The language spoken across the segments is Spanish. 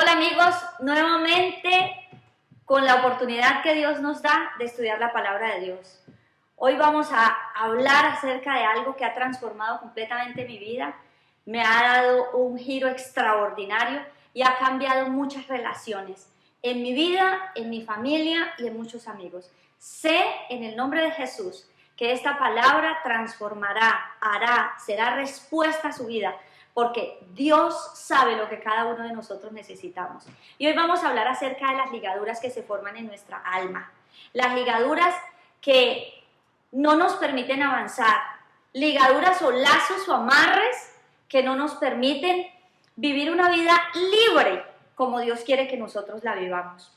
Hola amigos, nuevamente con la oportunidad que Dios nos da de estudiar la palabra de Dios. Hoy vamos a hablar acerca de algo que ha transformado completamente mi vida, me ha dado un giro extraordinario y ha cambiado muchas relaciones en mi vida, en mi familia y en muchos amigos. Sé en el nombre de Jesús que esta palabra transformará, hará, será respuesta a su vida, porque Dios sabe lo que cada uno de nosotros necesitamos. Y hoy vamos a hablar acerca de las ligaduras que se forman en nuestra alma. Las ligaduras que no nos permiten avanzar. Ligaduras o lazos o amarres que no nos permiten vivir una vida libre como Dios quiere que nosotros la vivamos.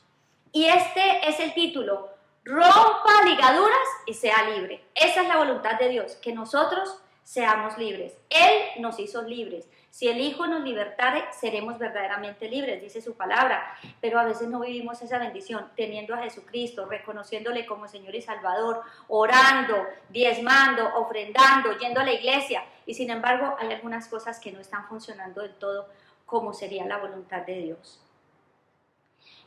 Y este es el título: rompa ligaduras y sea libre. Esa es la voluntad de Dios, que nosotros seamos libres. Él nos hizo libres. Si el Hijo nos libertare, seremos verdaderamente libres, dice su palabra. Pero a veces no vivimos esa bendición, teniendo a Jesucristo, reconociéndole como Señor y Salvador, orando, diezmando, ofrendando, yendo a la iglesia. Y sin embargo, hay algunas cosas que no están funcionando del todo como sería la voluntad de Dios.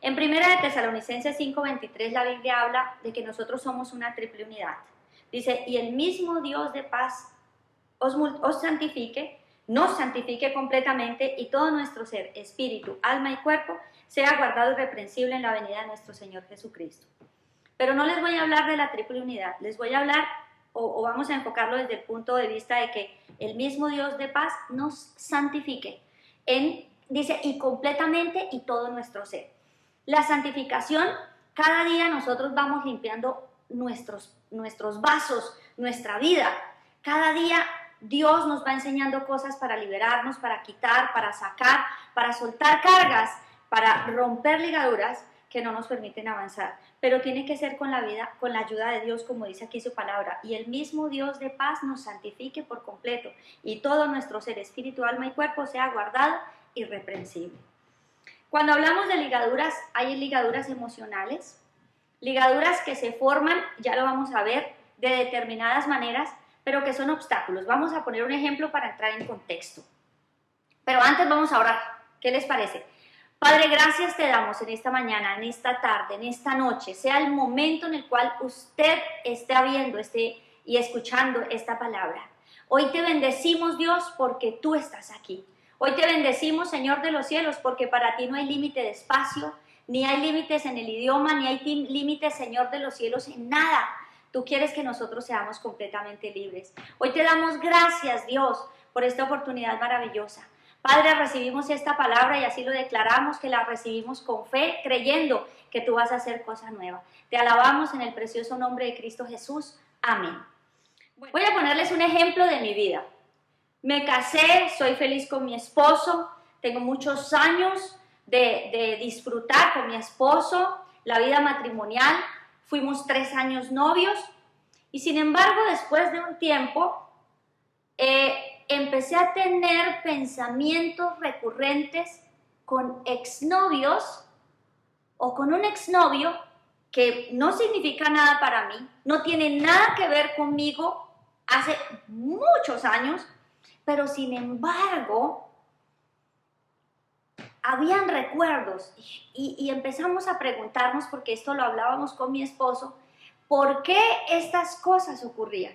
En 1 de Tesalonicenses 5:23 la Biblia habla de que nosotros somos una triple unidad. Dice, y el mismo Dios de paz os santifique, nos santifique completamente, y todo nuestro ser, espíritu, alma y cuerpo, sea guardado irreprensible en la venida de nuestro Señor Jesucristo. Pero no les voy a hablar de la triple unidad, les voy a hablar, o vamos a enfocarlo desde el punto de vista de que el mismo Dios de paz nos santifique, dice, y completamente, y todo nuestro ser. La santificación, cada día nosotros vamos limpiando nuestros vasos, nuestra vida. Cada día Dios nos va enseñando cosas para liberarnos, para quitar, para sacar, para soltar cargas, para romper ligaduras que no nos permiten avanzar. Pero tiene que ser con la vida, con la ayuda de Dios, como dice aquí su palabra. Y el mismo Dios de paz nos santifique por completo, y todo nuestro ser, espíritu, alma y cuerpo sea guardado irreprensible. Cuando hablamos de ligaduras, hay ligaduras emocionales, ligaduras que se forman, ya lo vamos a ver, de determinadas maneras, pero que son obstáculos. Vamos a poner un ejemplo para entrar en contexto. Pero antes vamos a orar. ¿Qué les parece? Padre, gracias te damos en esta mañana, en esta tarde, en esta noche, sea el momento en el cual usted esté viendo y escuchando esta palabra. Hoy te bendecimos, Dios, porque tú estás aquí. Hoy te bendecimos, Señor de los cielos, porque para ti no hay límite de espacio, ni hay límites en el idioma, ni hay límites, Señor de los cielos, en nada. Tú quieres que nosotros seamos completamente libres. Hoy te damos gracias, Dios, por esta oportunidad maravillosa. Padre, recibimos esta palabra y así lo declaramos, que la recibimos con fe, creyendo que tú vas a hacer cosa nueva. Te alabamos en el precioso nombre de Cristo Jesús. Amén. Voy a ponerles un ejemplo de mi vida. Me casé, soy feliz con mi esposo, tengo muchos años de disfrutar con mi esposo, la vida matrimonial. Fuimos 3 años novios y sin embargo después de un tiempo empecé a tener pensamientos recurrentes con exnovios o con un exnovio que no significa nada para mí, no tiene nada que ver conmigo hace muchos años, pero sin embargo habían recuerdos y empezamos a preguntarnos, porque esto lo hablábamos con mi esposo, ¿por qué estas cosas ocurrían?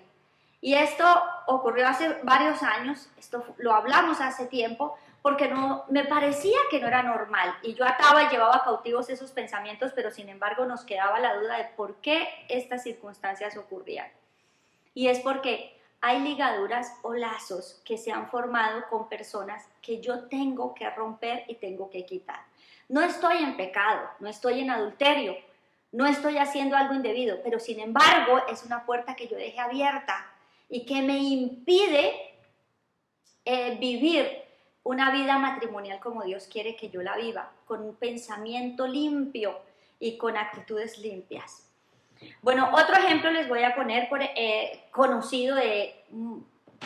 Y esto ocurrió hace varios años, esto lo hablamos hace tiempo, porque no, me parecía que no era normal, y yo ataba y llevaba cautivos esos pensamientos, pero sin embargo nos quedaba la duda de por qué estas circunstancias ocurrían. Y es porque hay ligaduras o lazos que se han formado con personas que yo tengo que romper y tengo que quitar. No estoy en pecado, no estoy en adulterio, no estoy haciendo algo indebido, pero sin embargo es una puerta que yo dejé abierta y que me impide vivir una vida matrimonial como Dios quiere que yo la viva, con un pensamiento limpio y con actitudes limpias. Bueno, otro ejemplo les voy a poner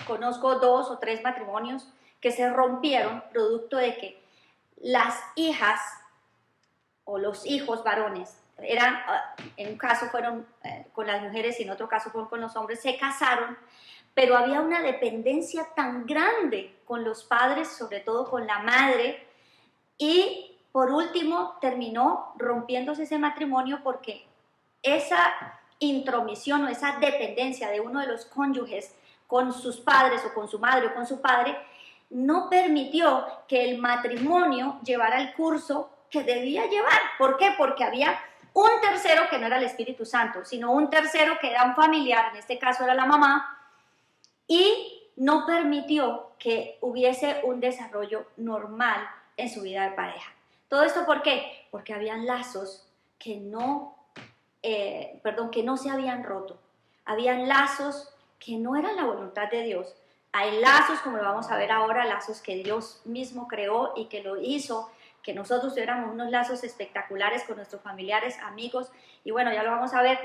conozco 2 o 3 matrimonios que se rompieron producto de que las hijas o los hijos varones, en un caso fueron con las mujeres y en otro caso fueron con los hombres, se casaron, pero había una dependencia tan grande con los padres, sobre todo con la madre, y por último terminó rompiéndose ese matrimonio porque esa intromisión o esa dependencia de uno de los cónyuges con sus padres o con su madre o con su padre no permitió que el matrimonio llevara el curso que debía llevar. ¿Por qué? Porque había un tercero que no era el Espíritu Santo, sino un tercero que era un familiar, en este caso era la mamá, y no permitió que hubiese un desarrollo normal en su vida de pareja. ¿Todo esto por qué? Porque habían lazos que no se habían roto. Habían lazos que no eran la voluntad de Dios. Hay lazos, como lo vamos a ver ahora, lazos que Dios mismo creó y que lo hizo, que nosotros tuviéramos unos lazos espectaculares con nuestros familiares, amigos, y bueno, ya lo vamos a ver,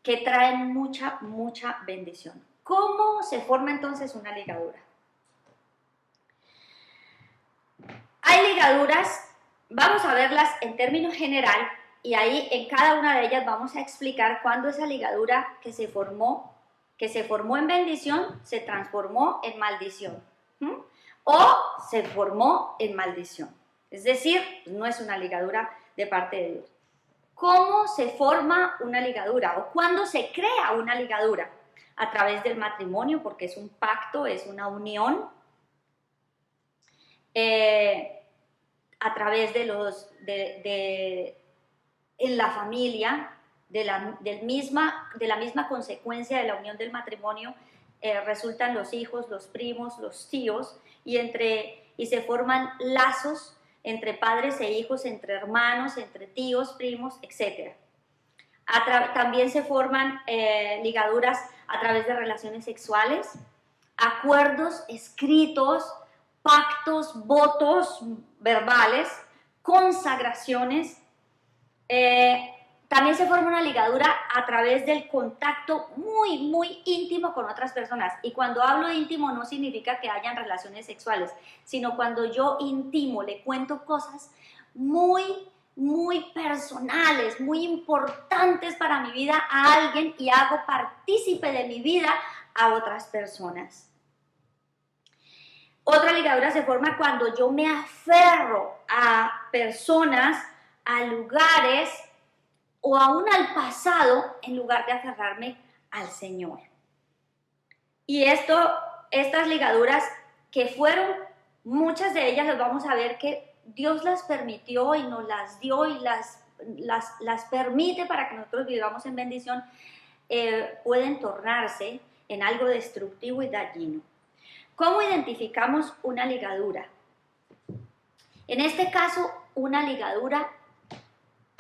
que traen mucha, mucha bendición. ¿Cómo se forma entonces una ligadura? Hay ligaduras, vamos a verlas en términos general, y ahí en cada una de ellas vamos a explicar cuándo esa ligadura que se formó en bendición, se transformó en maldición, o se formó en maldición. Es decir, no es una ligadura de parte de Dios. ¿Cómo se forma una ligadura o cuándo se crea una ligadura? A través del matrimonio, porque es un pacto, es una unión. A través en la familia, de la misma consecuencia de la unión del matrimonio, resultan los hijos, los primos, los tíos, y se forman lazos entre padres e hijos, entre hermanos, entre tíos, primos, etc. También se forman ligaduras a través de relaciones sexuales, acuerdos escritos, pactos, votos verbales, consagraciones. También se forma una ligadura a través del contacto muy, muy íntimo con otras personas. Y cuando hablo de íntimo no significa que hayan relaciones sexuales, sino cuando yo intimo, le cuento cosas muy, muy personales, muy importantes para mi vida a alguien y hago partícipe de mi vida a otras personas. Otra ligadura se forma cuando yo me aferro a personas, a lugares o aún al pasado en lugar de aferrarme al Señor. Y estas ligaduras que fueron, muchas de ellas las vamos a ver que Dios las permitió y nos las dio y las permite para que nosotros vivamos en bendición, pueden tornarse en algo destructivo y dañino. ¿Cómo identificamos una ligadura? En este caso, una ligadura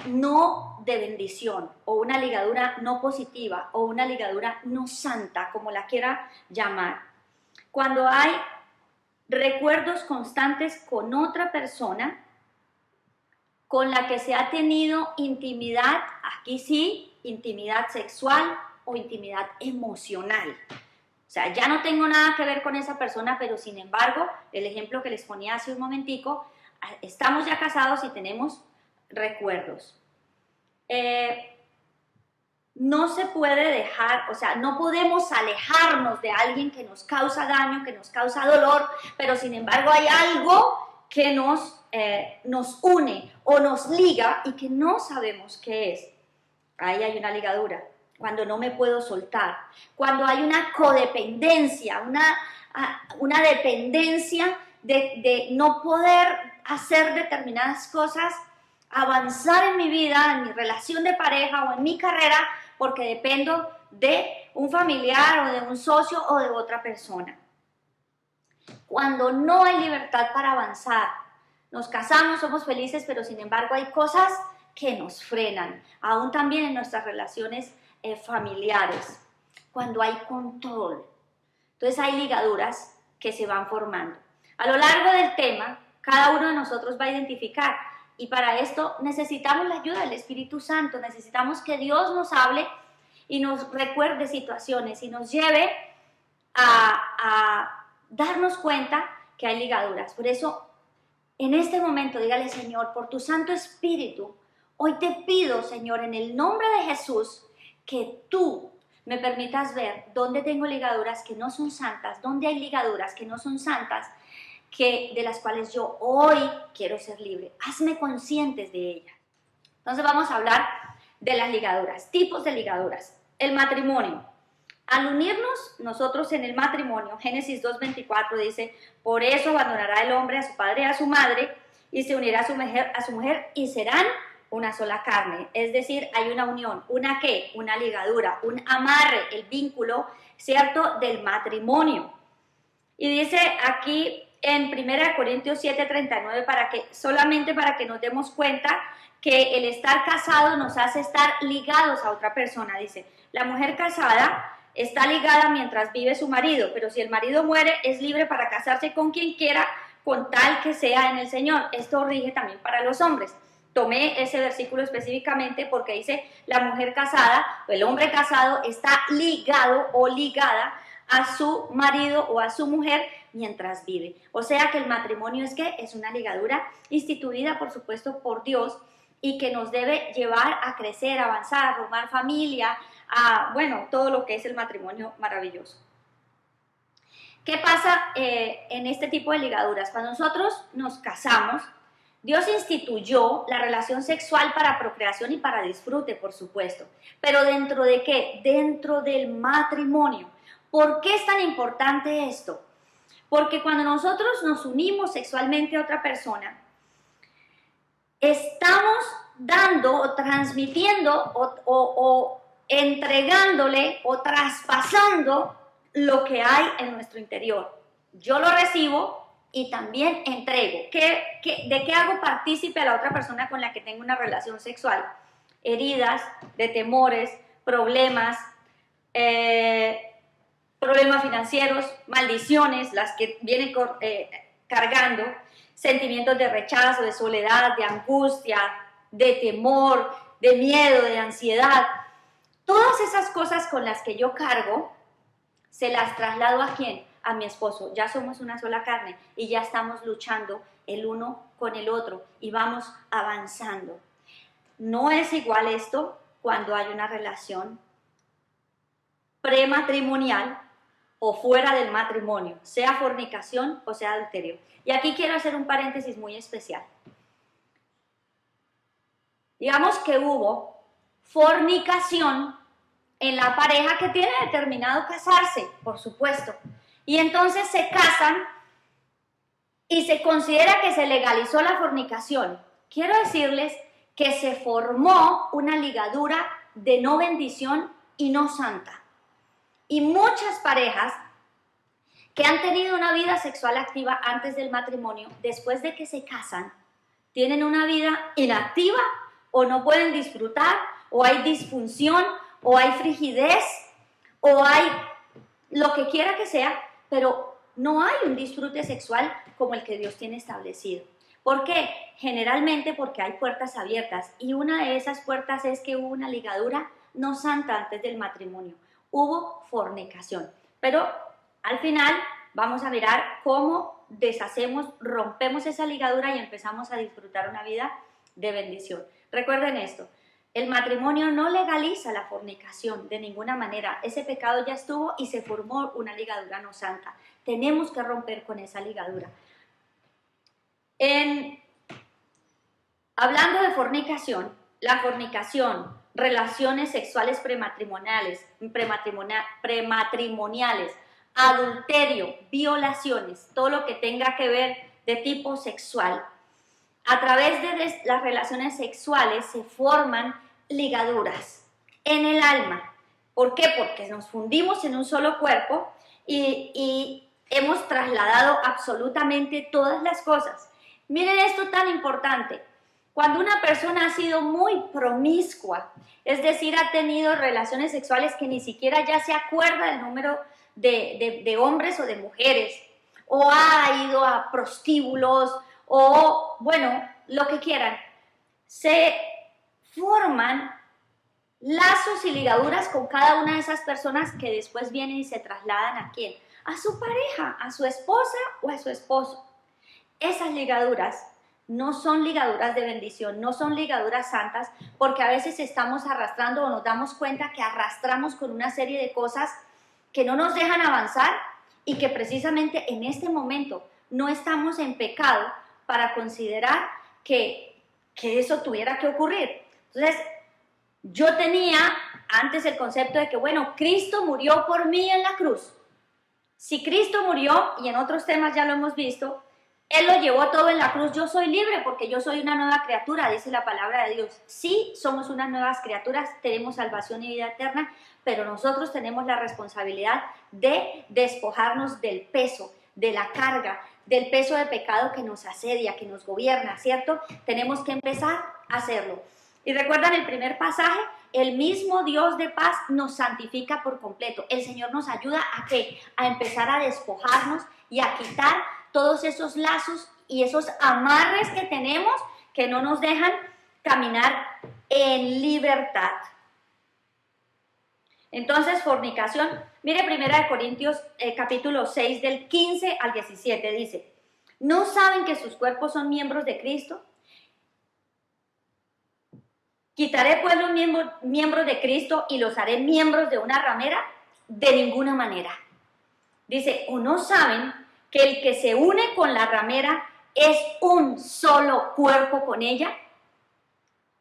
no de bendición, o una ligadura no positiva, o una ligadura no santa, como la quiera llamar. Cuando hay recuerdos constantes con otra persona con la que se ha tenido intimidad, aquí sí, intimidad sexual o intimidad emocional. O sea, ya no tengo nada que ver con esa persona, pero sin embargo, el ejemplo que les ponía hace un momentico, estamos ya casados y tenemos recuerdos. No se puede dejar, o sea, no podemos alejarnos de alguien que nos causa daño, que nos causa dolor, pero sin embargo hay algo que nos une o nos liga y que no sabemos qué es. Ahí hay una ligadura. Cuando no me puedo soltar, cuando hay una codependencia, una dependencia de no poder hacer determinadas cosas, avanzar en mi vida, en mi relación de pareja o en mi carrera, porque dependo de un familiar o de un socio o de otra persona. Cuando no hay libertad para avanzar, nos casamos, somos felices, pero sin embargo hay cosas que nos frenan, aún también en nuestras relaciones familiares, cuando hay control. Entonces hay ligaduras que se van formando. A lo largo del tema, cada uno de nosotros va a identificar, y para esto necesitamos la ayuda del Espíritu Santo, necesitamos que Dios nos hable y nos recuerde situaciones y nos lleve a darnos cuenta que hay ligaduras. Por eso, en este momento, dígale: Señor, por tu Santo Espíritu, hoy te pido, Señor, en el nombre de Jesús, que tú me permitas ver dónde tengo ligaduras que no son santas, dónde hay ligaduras que no son santas, de las cuales yo hoy quiero ser libre. Hazme conscientes de ellas. Entonces vamos a hablar de las ligaduras, tipos de ligaduras. El matrimonio. Al unirnos nosotros en el matrimonio, Génesis 2:24 dice, por eso abandonará el hombre a su padre y a su madre y se unirá a su mujer y serán una sola carne. Es decir, hay una unión, ¿una qué? Una ligadura, un amarre, el vínculo, ¿cierto?, del matrimonio. Y dice aquí en 1 Corintios 7:39, solamente para que nos demos cuenta que el estar casado nos hace estar ligados a otra persona. Dice, la mujer casada está ligada mientras vive su marido, pero si el marido muere, es libre para casarse con quien quiera, con tal que sea en el Señor. Esto rige también para los hombres. Tomé ese versículo específicamente porque dice, la mujer casada, o el hombre casado, está ligado o ligada a su marido o a su mujer mientras vive. O sea que el matrimonio es una ligadura instituida, por supuesto, por Dios y que nos debe llevar a crecer, a avanzar, a formar familia, todo lo que es el matrimonio maravilloso. ¿Qué pasa en este tipo de ligaduras? Cuando nosotros nos casamos, Dios instituyó la relación sexual para procreación y para disfrute, por supuesto. Pero ¿dentro de qué? Dentro del matrimonio. ¿Por qué es tan importante esto? Porque cuando nosotros nos unimos sexualmente a otra persona, estamos dando o transmitiendo o entregándole o traspasando lo que hay en nuestro interior. Yo lo recibo y también entrego. ¿De qué hago partícipe a la otra persona con la que tengo una relación sexual? Heridas, de temores, problemas financieros, maldiciones, las que vienen cargando, sentimientos de rechazo, de soledad, de angustia, de temor, de miedo, de ansiedad. Todas esas cosas con las que yo cargo, se las traslado ¿a quién? A mi esposo. Ya somos una sola carne y ya estamos luchando el uno con el otro y vamos avanzando. No es igual esto cuando hay una relación prematrimonial o fuera del matrimonio, sea fornicación o sea adulterio. Y aquí quiero hacer un paréntesis muy especial. Digamos que hubo fornicación en la pareja que tiene determinado casarse, por supuesto. Y entonces se casan y se considera que se legalizó la fornicación. Quiero decirles que se formó una ligadura de no bendición y no santa. Y muchas parejas que han tenido una vida sexual activa antes del matrimonio, después de que se casan, tienen una vida inactiva o no pueden disfrutar, o hay disfunción, o hay frigidez, o hay lo que quiera que sea, pero no hay un disfrute sexual como el que Dios tiene establecido. ¿Por qué? Generalmente porque hay puertas abiertas y una de esas puertas es que hubo una ligadura no santa antes del matrimonio. Hubo fornicación, pero al final vamos a mirar cómo deshacemos, rompemos esa ligadura y empezamos a disfrutar una vida de bendición. Recuerden esto, el matrimonio no legaliza la fornicación de ninguna manera. Ese pecado ya estuvo y se formó una ligadura no santa. Tenemos que romper con esa ligadura. Hablando de fornicación, la fornicación, relaciones sexuales prematrimoniales, adulterio, violaciones, todo lo que tenga que ver de tipo sexual. A través de las relaciones sexuales se forman ligaduras en el alma. ¿Por qué? Porque nos fundimos en un solo cuerpo y hemos trasladado absolutamente todas las cosas. Miren esto tan importante. Cuando una persona ha sido muy promiscua, es decir, ha tenido relaciones sexuales que ni siquiera ya se acuerda del número de hombres o de mujeres, o ha ido a prostíbulos, o bueno, lo que quieran, se forman lazos y ligaduras con cada una de esas personas que después vienen y se trasladan ¿a quién? A su pareja, a su esposa o a su esposo. Esas ligaduras no son ligaduras de bendición, no son ligaduras santas, porque a veces estamos arrastrando o nos damos cuenta que arrastramos con una serie de cosas que no nos dejan avanzar y que precisamente en este momento no estamos en pecado para considerar que eso tuviera que ocurrir. Entonces, yo tenía antes el concepto de que, bueno, Cristo murió por mí en la cruz. Si Cristo murió, y en otros temas ya lo hemos visto, Él lo llevó todo en la cruz, yo soy libre porque yo soy una nueva criatura, dice la palabra de Dios. Sí, somos unas nuevas criaturas, tenemos salvación y vida eterna, pero nosotros tenemos la responsabilidad de despojarnos del peso, de la carga, del peso de pecado que nos asedia, que nos gobierna, ¿cierto? Tenemos que empezar a hacerlo. Y recuerdan el primer pasaje, el mismo Dios de paz nos santifica por completo. El Señor nos ayuda a ¿qué? A empezar a despojarnos y a quitar todos esos lazos y esos amarres que tenemos que no nos dejan caminar en libertad. Entonces, fornicación, mire 1 Corintios capítulo 6 del 15 al 17 dice, ¿no saben que sus cuerpos son miembros de Cristo? ¿Quitaré pues los miembros de Cristo y los haré miembros de una ramera? De ninguna manera. Dice, ¿o no saben que el que se une con la ramera es un solo cuerpo con ella?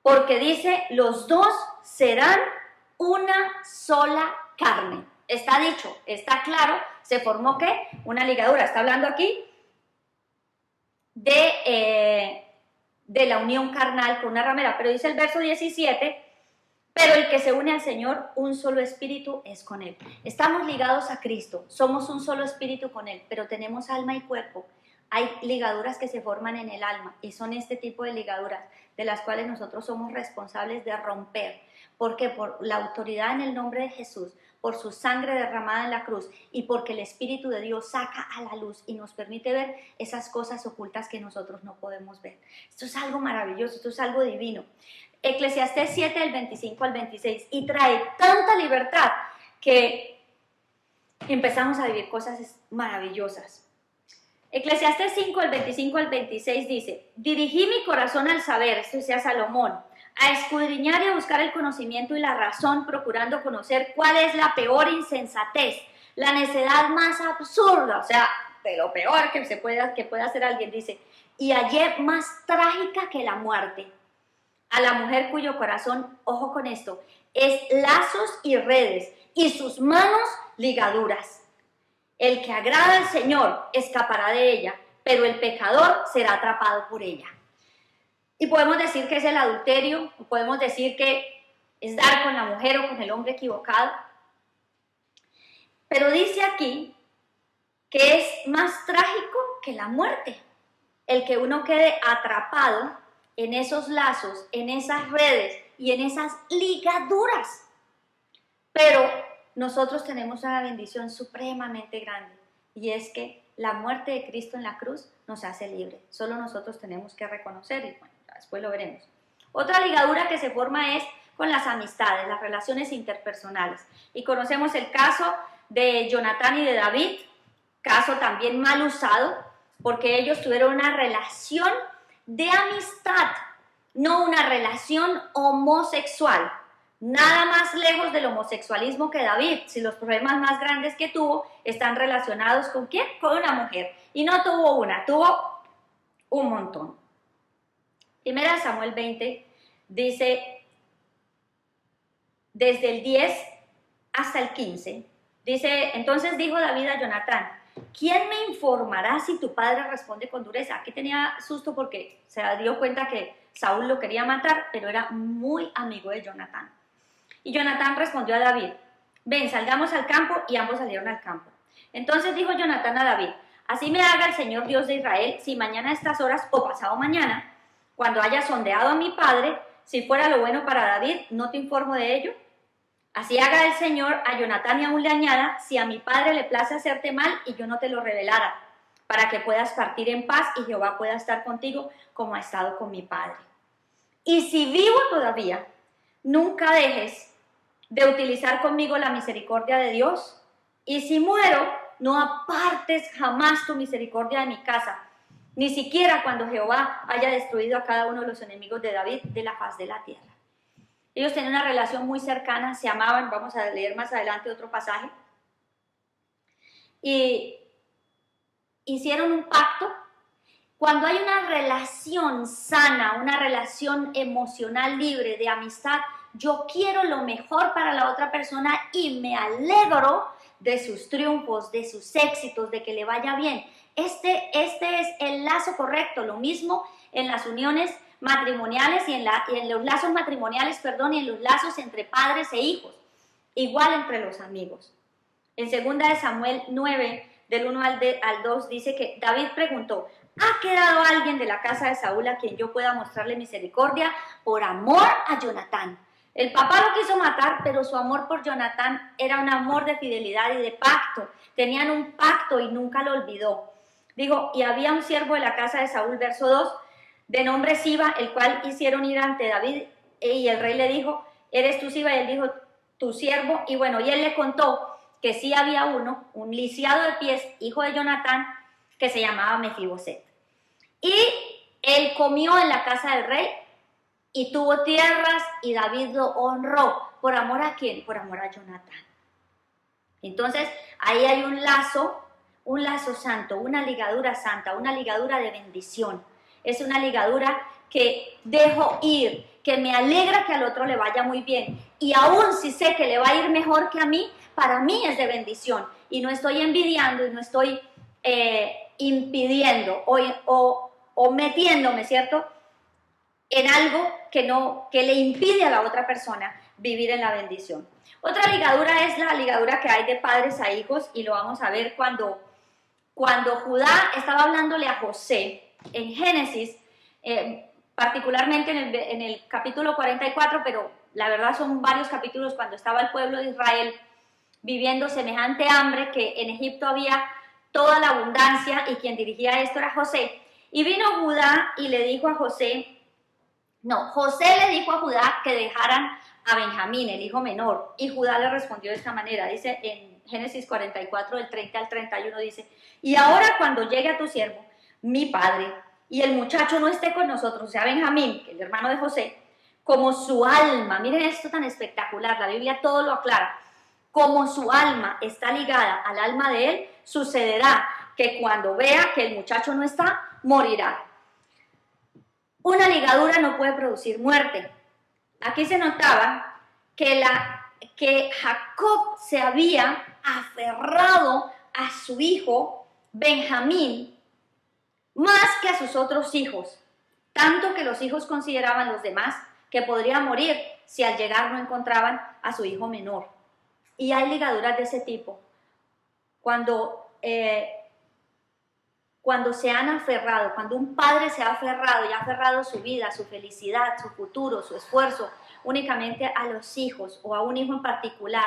Porque dice, los dos serán una sola carne. Está dicho, está claro, se formó ¿qué? Una ligadura. Está hablando aquí de la unión carnal con una ramera, pero dice el verso 17, pero el que se une al Señor, un solo espíritu es con Él. Estamos ligados a Cristo, somos un solo espíritu con Él, pero tenemos alma y cuerpo. Hay ligaduras que se forman en el alma y son este tipo de ligaduras de las cuales nosotros somos responsables de romper. ¿Por qué? Por la autoridad en el nombre de Jesús, por su sangre derramada en la cruz y porque el Espíritu de Dios saca a la luz y nos permite ver esas cosas ocultas que nosotros no podemos ver. Esto es algo maravilloso, esto es algo divino. Eclesiastés 7 del 25 al 26 y trae tanta libertad que empezamos a vivir cosas maravillosas. Eclesiastés 5 del 25 al 26 dice, dirigí mi corazón al saber, esto decía Salomón, a escudriñar y a buscar el conocimiento y la razón, procurando conocer cuál es la peor insensatez, la necedad más absurda, o sea, de lo peor que puede hacer alguien, dice, y hallé más trágica que la muerte, a la mujer cuyo corazón, ojo con esto, es lazos y redes, y sus manos ligaduras. El que agrada al Señor escapará de ella, pero el pecador será atrapado por ella. Y podemos decir que es el adulterio, o podemos decir que es dar con la mujer o con el hombre equivocado. Pero dice aquí que es más trágico que la muerte, el que uno quede atrapado en esos lazos, en esas redes y en esas ligaduras. Pero nosotros tenemos una bendición supremamente grande y es que la muerte de Cristo en la cruz nos hace libre. Solo nosotros tenemos que reconocer y bueno, después lo veremos. Otra ligadura que se forma es con las amistades, las relaciones interpersonales. Y conocemos el caso de Jonatán y de David, caso también mal usado, porque ellos tuvieron una relación de amistad, no una relación homosexual. Nada más lejos del homosexualismo que David, si los problemas más grandes que tuvo están relacionados ¿con quién? Con una mujer. Y no tuvo una, tuvo un montón. Primera Samuel 20 dice, desde el 10 hasta el 15, dice, entonces dijo David a Jonatán, ¿quién me informará si tu padre responde con dureza? Aquí tenía susto porque se dio cuenta que Saúl lo quería matar, pero era muy amigo de Jonatán. Y Jonatán respondió a David, ven, salgamos al campo, y ambos salieron al campo. Entonces dijo Jonatán a David, así me haga el Señor Dios de Israel, si mañana a estas horas o pasado mañana, cuando haya sondeado a mi padre, si fuera lo bueno para David, ¿no te informo de ello? Así haga el Señor a Jonatán y aún le añada, si a mi padre le place hacerte mal y yo no te lo revelara, para que puedas partir en paz y Jehová pueda estar contigo como ha estado con mi padre. Y si vivo todavía, nunca dejes de utilizar conmigo la misericordia de Dios, y si muero, no apartes jamás tu misericordia de mi casa, ni siquiera cuando Jehová haya destruido a cada uno de los enemigos de David de la faz de la tierra. Ellos tenían una relación muy cercana, se amaban, vamos a leer más adelante otro pasaje, y hicieron un pacto. Cuando hay una relación sana, una relación emocional libre de amistad, yo quiero lo mejor para la otra persona y me alegro de sus triunfos, de sus éxitos, de que le vaya bien. Este es el lazo correcto. Lo mismo en las uniones matrimoniales y en los lazos matrimoniales, y en los lazos entre padres e hijos. Igual entre los amigos. En 2 de Samuel 9, del 1 al 2, dice que David preguntó: ¿ha quedado alguien de la casa de Saúl a quien yo pueda mostrarle misericordia por amor a Jonatán? El papá lo quiso matar, pero su amor por Jonatán era un amor de fidelidad y de pacto. Tenían un pacto y nunca lo olvidó. Digo, y había un siervo de la casa de Saúl, verso 2, de nombre Siba, el cual hicieron ir ante David, y el rey le dijo: ¿eres tú Siba? Y él dijo: tu siervo. Y bueno, y él le contó que sí había uno, un lisiado de pies, hijo de Jonatán, que se llamaba Mefiboset. Y él comió en la casa del rey y tuvo tierras, y David lo honró. ¿Por amor a quién? Por amor a Jonatán. Entonces, ahí hay un lazo santo, una ligadura santa, una ligadura de bendición. Es una ligadura que dejo ir, que me alegra que al otro le vaya muy bien. Y aún si sé que le va a ir mejor que a mí, para mí es de bendición. Y no estoy envidiando y no estoy impidiendo o metiéndome, ¿cierto?, en algo que le impide a la otra persona vivir en la bendición. Otra ligadura es la ligadura que hay de padres a hijos, y lo vamos a ver cuando Judá estaba hablándole a José en Génesis, particularmente en el capítulo 44, pero la verdad son varios capítulos, cuando estaba el pueblo de Israel viviendo semejante hambre, que en Egipto había toda la abundancia y quien dirigía esto era José. Y vino Judá y le dijo a José le dijo a Judá que dejaran a Benjamín, el hijo menor, y Judá le respondió de esta manera. Dice en Génesis 44, del 30 al 31, dice: y ahora cuando llegue a tu siervo, mi padre, y el muchacho no esté con nosotros, o sea, Benjamín, que es el hermano de José, como su alma, miren esto tan espectacular, la Biblia todo lo aclara, como su alma está ligada al alma de él, sucederá que cuando vea que el muchacho no está, morirá. Una ligadura no puede producir muerte. Aquí se notaba que Jacob se había aferrado a su hijo Benjamín más que a sus otros hijos, tanto que los hijos consideraban los demás que podría morir si al llegar no encontraban a su hijo menor. Y hay ligaduras de ese tipo. Cuando se han aferrado, cuando un padre se ha aferrado y ha aferrado su vida, su felicidad, su futuro, su esfuerzo, únicamente a los hijos o a un hijo en particular,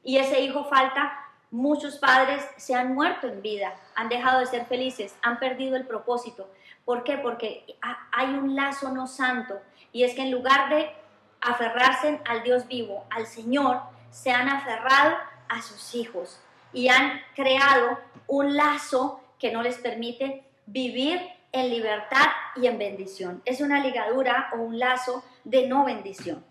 y ese hijo falta, muchos padres se han muerto en vida, han dejado de ser felices, han perdido el propósito. ¿Por qué? Porque hay un lazo no santo, y es que en lugar de aferrarse al Dios vivo, al Señor, se han aferrado a sus hijos y han creado un lazo que no les permite vivir en libertad y en bendición. Es una ligadura o un lazo de no bendición.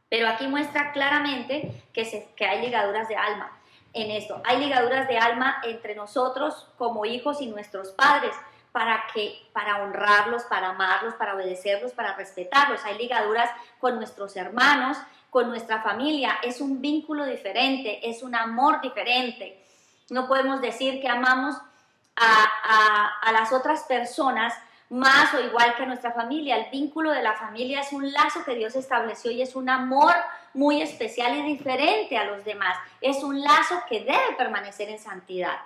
Pero aquí muestra claramente que hay ligaduras de alma en esto. Hay ligaduras de alma entre nosotros como hijos y nuestros padres, para honrarlos, para amarlos, para obedecerlos, para respetarlos. Hay ligaduras con nuestros hermanos, con nuestra familia. Es un vínculo diferente, es un amor diferente. No podemos decir que amamos a las otras personas más o igual que a nuestra familia. El vínculo de la familia es un lazo que Dios estableció y es un amor muy especial y diferente a los demás. Es un lazo que debe permanecer en santidad.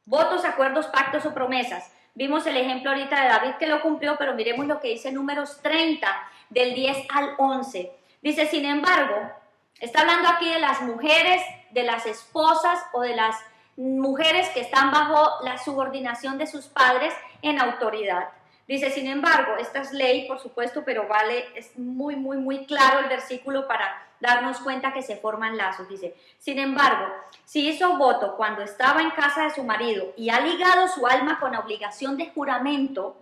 Votos, acuerdos, pactos o promesas. Vimos el ejemplo ahorita de David que lo cumplió, pero miremos lo que dice Números 30, del 10 al 11. Dice: sin embargo, está hablando aquí de las mujeres, de las esposas o de las mujeres que están bajo la subordinación de sus padres en autoridad. Dice: sin embargo, esta es ley, por supuesto, pero es muy, muy, muy claro el versículo para darnos cuenta que se forman lazos. Dice: sin embargo, si hizo voto cuando estaba en casa de su marido y ha ligado su alma con obligación de juramento,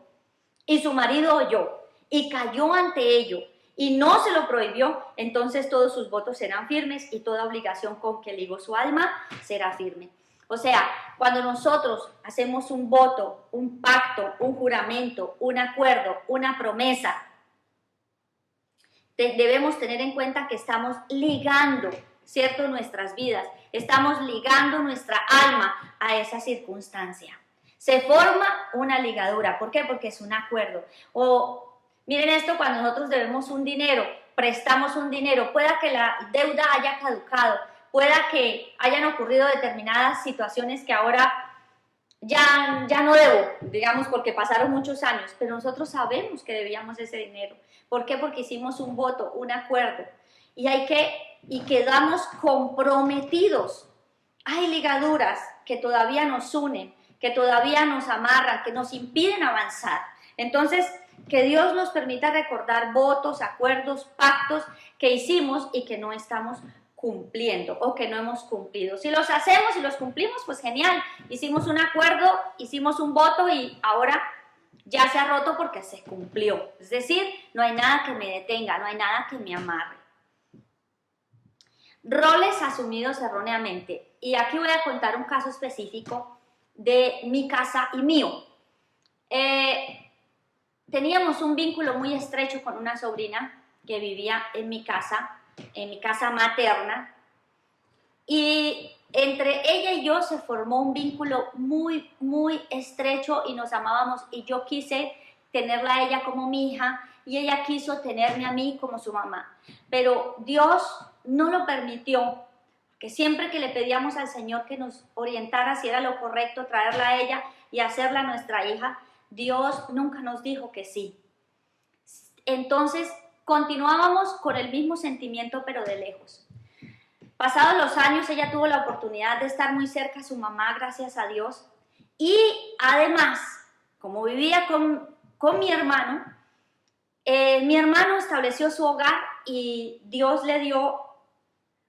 y su marido oyó y cayó ante ello y no se lo prohibió, entonces todos sus votos serán firmes y toda obligación con que ligó su alma será firme. O sea, cuando nosotros hacemos un voto, un pacto, un juramento, un acuerdo, una promesa, debemos tener en cuenta que estamos ligando, ¿cierto?, nuestras vidas, estamos ligando nuestra alma a esa circunstancia. Se forma una ligadura. ¿Por qué? Porque es un acuerdo. O miren esto, cuando nosotros debemos un dinero, prestamos un dinero, pueda que la deuda haya caducado, pueda que hayan ocurrido determinadas situaciones que ahora ya no debo, digamos, porque pasaron muchos años, pero nosotros sabemos que debíamos ese dinero. ¿Por qué? Porque hicimos un voto, un acuerdo, y quedamos comprometidos. Hay ligaduras que todavía nos unen, que todavía nos amarran, que nos impiden avanzar. Entonces, que Dios nos permita recordar votos, acuerdos, pactos que hicimos y que no estamos cumpliendo o que no hemos cumplido. Si los hacemos y los cumplimos, pues genial. Hicimos un acuerdo, hicimos un voto y ahora ya se ha roto porque se cumplió. Es decir, no hay nada que me detenga, no hay nada que me amarre. Roles asumidos erróneamente. Y aquí voy a contar un caso específico de mi casa y mío. Teníamos un vínculo muy estrecho con una sobrina que vivía en mi casa materna, y entre ella y yo se formó un vínculo muy, muy estrecho y nos amábamos, y yo quise tenerla a ella como mi hija y ella quiso tenerme a mí como su mamá, pero Dios no lo permitió, que siempre que le pedíamos al Señor que nos orientara si era lo correcto traerla a ella y hacerla nuestra hija, Dios nunca nos dijo que sí. Entonces continuábamos con el mismo sentimiento, pero de lejos. Pasados los años, ella tuvo la oportunidad de estar muy cerca a su mamá, gracias a Dios. Y además, como vivía con mi hermano estableció su hogar y Dios le dio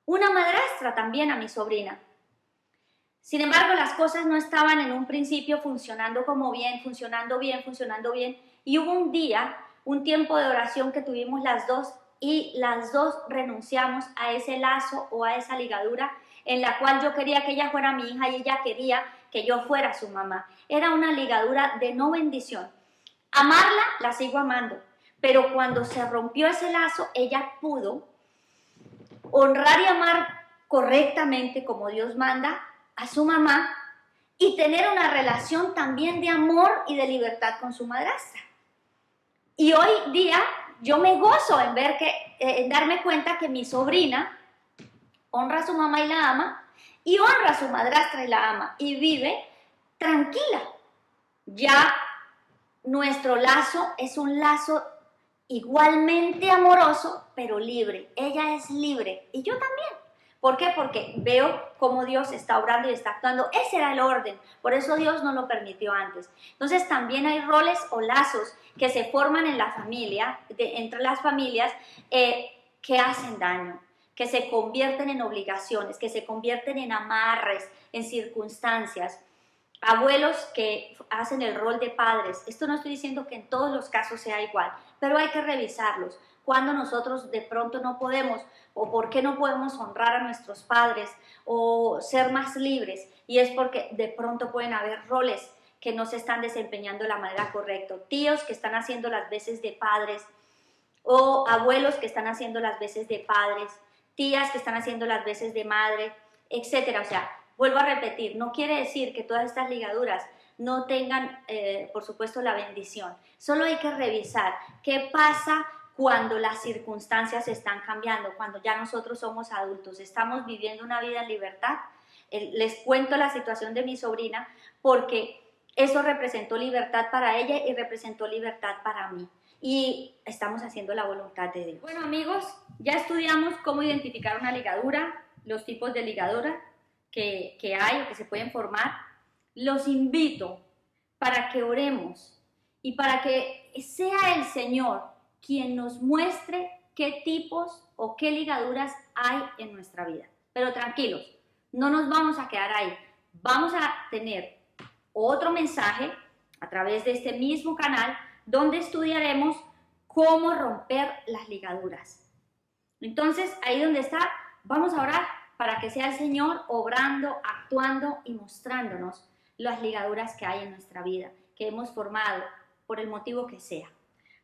una madrastra también a mi sobrina. Sin embargo, las cosas no estaban en un principio funcionando bien. Y hubo un tiempo de oración que tuvimos las dos, y las dos renunciamos a ese lazo o a esa ligadura en la cual yo quería que ella fuera mi hija y ella quería que yo fuera su mamá. Era una ligadura de no bendición. Amarla, la sigo amando, pero cuando se rompió ese lazo, ella pudo honrar y amar correctamente, como Dios manda, a su mamá y tener una relación también de amor y de libertad con su madrastra. Y hoy día yo me gozo en darme cuenta que mi sobrina honra a su mamá y la ama, y honra a su madrastra y la ama, y vive tranquila. Ya nuestro lazo es un lazo igualmente amoroso, pero libre. Ella es libre y yo también. ¿Por qué? Porque veo cómo Dios está obrando y está actuando. Ese era el orden, por eso Dios no lo permitió antes. Entonces también hay roles o lazos que se forman en la familia, entre las familias, que hacen daño, que se convierten en obligaciones, que se convierten en amarres, en circunstancias. Abuelos que hacen el rol de padres. Esto no estoy diciendo que en todos los casos sea igual, pero hay que revisarlos. Cuando nosotros de pronto no podemos, o por qué no podemos honrar a nuestros padres o ser más libres, y es porque de pronto pueden haber roles que no se están desempeñando de la manera correcta, tíos que están haciendo las veces de padres, o abuelos que están haciendo las veces de padres, tías que están haciendo las veces de madre, etcétera. O sea, vuelvo a repetir, no quiere decir que todas estas ligaduras no tengan, por supuesto, la bendición. Solo hay que revisar qué pasa cuando las circunstancias están cambiando, cuando ya nosotros somos adultos, estamos viviendo una vida en libertad. Les cuento la situación de mi sobrina porque eso representó libertad para ella y representó libertad para mí. Y estamos haciendo la voluntad de Dios. Bueno, amigos, ya estudiamos cómo identificar una ligadura, los tipos de ligadura que hay o que se pueden formar. Los invito para que oremos y para que sea el Señor quien nos muestre qué tipos o qué ligaduras hay en nuestra vida. Pero tranquilos, no nos vamos a quedar ahí. Vamos a tener otro mensaje a través de este mismo canal donde estudiaremos cómo romper las ligaduras. Entonces, ahí donde está, vamos a orar para que sea el Señor obrando, actuando y mostrándonos las ligaduras que hay en nuestra vida, que hemos formado por el motivo que sea.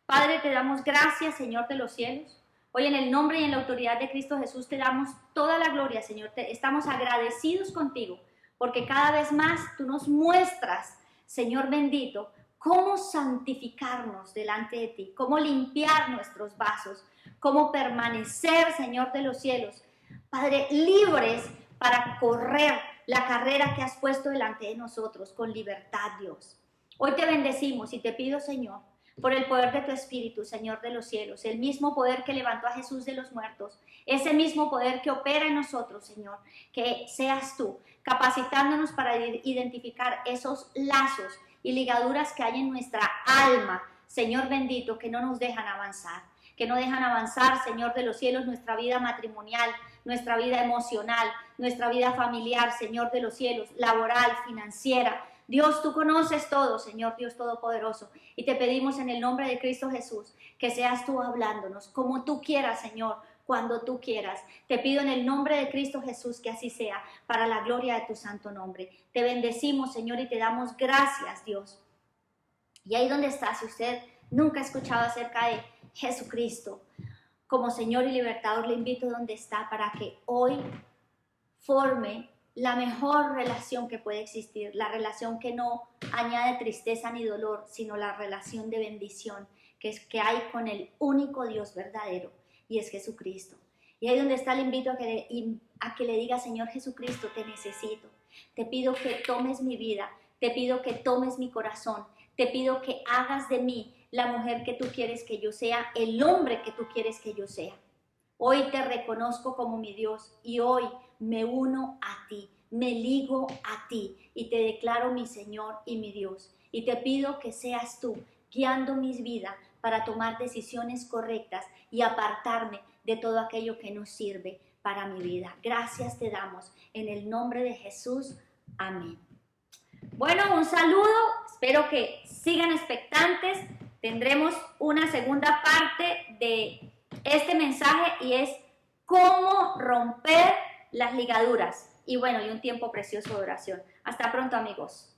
Padre, te damos gracias, Señor de los cielos. Hoy en el nombre y en la autoridad de Cristo Jesús te damos toda la gloria, Señor. Estamos agradecidos contigo porque cada vez más tú nos muestras, Señor bendito, cómo santificarnos delante de ti, cómo limpiar nuestros vasos, cómo permanecer, Señor de los cielos, Padre, libres para correr la carrera que has puesto delante de nosotros con libertad, Dios. Hoy te bendecimos y te pido, Señor, por el poder de tu Espíritu, Señor de los cielos, el mismo poder que levantó a Jesús de los muertos, ese mismo poder que opera en nosotros, Señor, que seas tú, capacitándonos para identificar esos lazos y ligaduras que hay en nuestra alma, Señor bendito, que no nos dejan avanzar, Señor de los cielos, nuestra vida matrimonial, nuestra vida emocional, nuestra vida familiar, Señor de los cielos, laboral, financiera. Dios, tú conoces todo, Señor Dios Todopoderoso, y te pedimos en el nombre de Cristo Jesús que seas tú hablándonos como tú quieras, Señor, cuando tú quieras. Te pido en el nombre de Cristo Jesús que así sea, para la gloria de tu santo nombre. Te bendecimos, Señor, y te damos gracias, Dios. Y ahí donde está, si usted nunca ha escuchado acerca de Jesucristo como Señor y Libertador, le invito donde está para que hoy forme la mejor relación que puede existir, la relación que no añade tristeza ni dolor, sino la relación de bendición que hay con el único Dios verdadero, y es Jesucristo. Y ahí donde está le invito a que le diga: Señor Jesucristo, te necesito, te pido que tomes mi vida, te pido que tomes mi corazón, te pido que hagas de mí la mujer que tú quieres que yo sea, el hombre que tú quieres que yo sea. Hoy te reconozco como mi Dios y hoy me uno a ti, me ligo a ti y te declaro mi Señor y mi Dios. Y te pido que seas tú guiando mi vida para tomar decisiones correctas y apartarme de todo aquello que no sirve para mi vida. Gracias te damos en el nombre de Jesús. Amén. Bueno, un saludo, espero que sigan expectantes. Tendremos una segunda parte de este mensaje y es cómo romper las ligaduras. Y bueno, y un tiempo precioso de oración. Hasta pronto, amigos.